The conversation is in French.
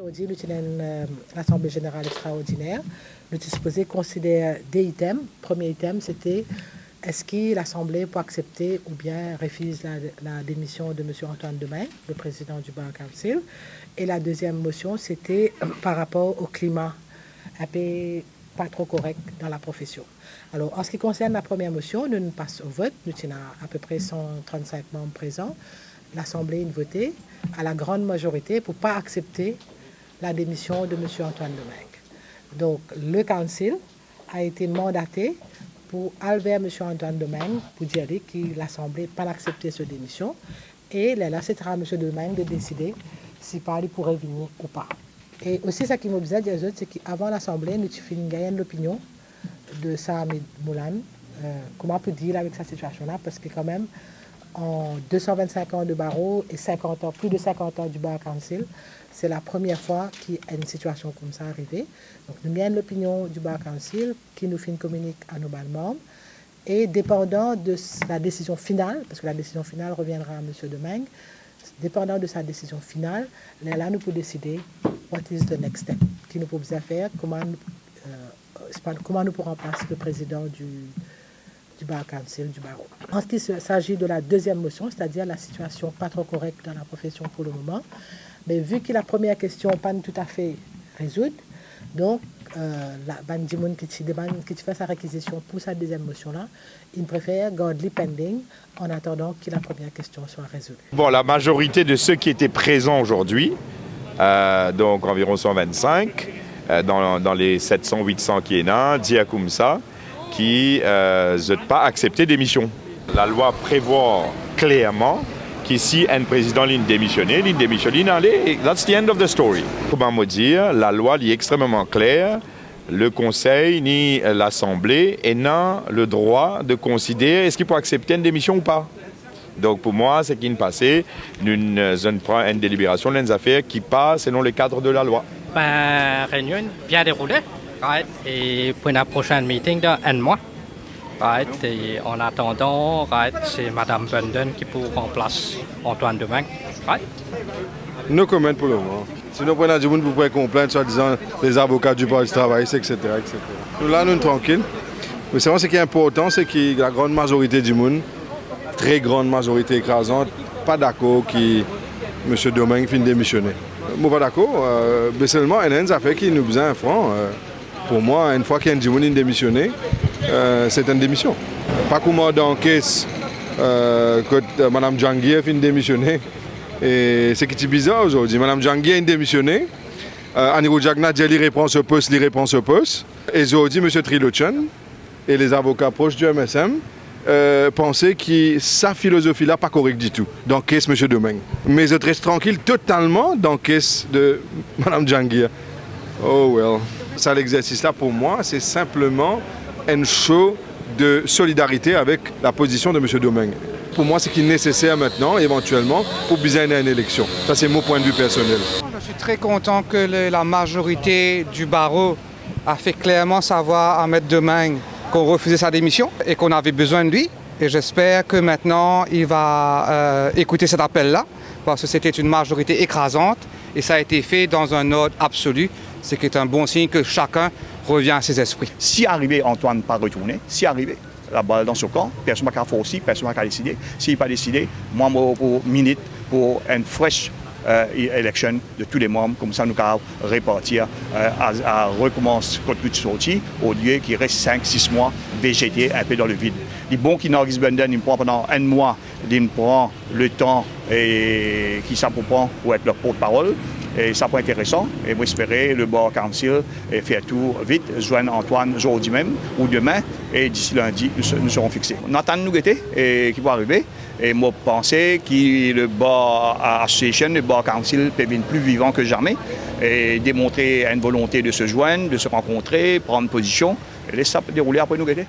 Aujourd'hui, nous tenons l'Assemblée générale extraordinaire. Nous sommes supposés considérer des items. Le premier item, c'était est-ce que l'Assemblée peut accepter ou bien refuse la démission de M. Antoine Domingue, le président du Bar Council. Et la deuxième motion, c'était par rapport au climat un peu pas trop correct dans la profession. Alors, en ce qui concerne la première motion, nous passons au vote. Nous tenons à peu près 135 membres présents. L'Assemblée a voté à la grande majorité pour ne pas accepter la démission de M. Antoine Domingue. Donc, le Council a été mandaté pour aller vers M. Antoine Domingue pour dire que l'Assemblée n'a pas accepté cette démission. Et là, c'est à M. Domingue de décider si il pourrait venir ou pas. Et aussi, ce qui m'a besoin de dire, c'est qu'avant l'Assemblée, nous avons gagné l'opinion de Sahamid Moulan. Comment on peut dire avec cette situation-là? Parce que quand même, en 225 ans de barreau et 50 ans, plus de 50 ans du Bar Council, c'est la première fois qu'il y a une situation comme ça arrivée. Donc, nous gagnons l'opinion du Bar Council qui nous fait une communique à nos membres. Et dépendant de la décision finale, parce que la décision finale reviendra à M. Domingue, dépendant de sa décision finale, là, nous pouvons décider what is the next step, qui nous pouvons faire, comment nous pourrons remplacer le président du Bar Council, du barreau. En ce qui s'agit de la deuxième motion, c'est-à-dire la situation pas trop correcte dans la profession pour le moment, mais vu que la première question n'est pas tout à fait résoudre, donc la Bandimoun qui fait sa réquisition pour sa deuxième motion-là, il préfère garder pending en attendant que la première question soit résolue. Bon, la majorité de ceux qui étaient présents aujourd'hui, donc environ 125, dans les 700-800 qui est là, dit comme ça, qui n'ont pas accepté démission. La loi prévoit clairement que si un président démissionne, that's the end of the story. Comment me dire, la loi est extrêmement claire. Le Conseil ni l'Assemblée n'ont le droit de considérer est-ce qu'il peut accepter une démission ou pas. Donc pour moi, ce qui est passé, nous prenons une délibération des affaires qui passe selon les cadres de la loi. Réunion bien déroulée. Right. Et pour la prochaine meeting d'un mois. Right. Et en attendant, right, c'est Mme Bunden qui pour remplacer Antoine Domingue. Right. No comment pour le moment. Sinon, pour la vous pouvez complaindre, soit disant les avocats du Parti du travail, etc., etc. Nous, là, nous sommes tranquilles. Mais c'est vrai, ce qui est important, c'est que la grande majorité du monde, très grande majorité écrasante, pas d'accord que M. Domingue finisse démissionner. Moi, pas d'accord, mais seulement, il y a une affaire qui nous besoin franc. Pour moi, une fois qu'il y a un Djimouni démissionné, c'est une démission. Pas comme dans le cas que Mme Djangir finit démissionner. Et c'est qui est bizarre aujourd'hui. Mme Djangir a démissionné. Anirudh Jagnadjali reprend ce poste, il reprend ce poste. Et aujourd'hui, M. Trilochan et les avocats proches du MSM pensaient que sa philosophie-là n'est pas correcte du tout dans le cas de M. Domingue. Mais je reste tranquille totalement dans le cas de Mme Djangir. Oh well. Ça, l'exercice-là, pour moi, c'est simplement un show de solidarité avec la position de M. Domingue. Pour moi, c'est qui est nécessaire maintenant, éventuellement, pour bien une élection. Ça, c'est mon point de vue personnel. Je suis très content que la majorité du barreau a fait clairement savoir à M. Domingue qu'on refusait sa démission et qu'on avait besoin de lui. Et j'espère que maintenant, il va écouter cet appel-là, parce que c'était une majorité écrasante et ça a été fait dans un ordre absolu. C'est qui est un bon signe que chacun revient à ses esprits. Si arrivé Antoine pas retourner, si arrivé la balle dans ce camp, personne n'a qu'à forcer, personne n'a qu'à décider. S'il n'est pas décidé, moi, pour minute, pour une fresh élection de tous les membres, comme ça nous allons répartir à recommencer contre toute sortie, au lieu qu'il reste 5-6 mois végéter un peu dans le vide. Les bons qui n'arrivent pas, ils prennent pendant un mois, ils prennent le temps et qui s'approprient pour être leur porte-parole. Et ça peut être intéressant. Et moi, j'espérais le Bar Council faire tout vite, joindre Antoine aujourd'hui même ou demain. Et d'ici lundi, nous serons fixés. On attend nous guetter et qui va arriver. Et moi, je pensais que le Bar Association, le Bar Council peut être plus vivant que jamais et démontrer une volonté de se joindre, de se rencontrer, prendre position et laisser ça dérouler après nous guetter.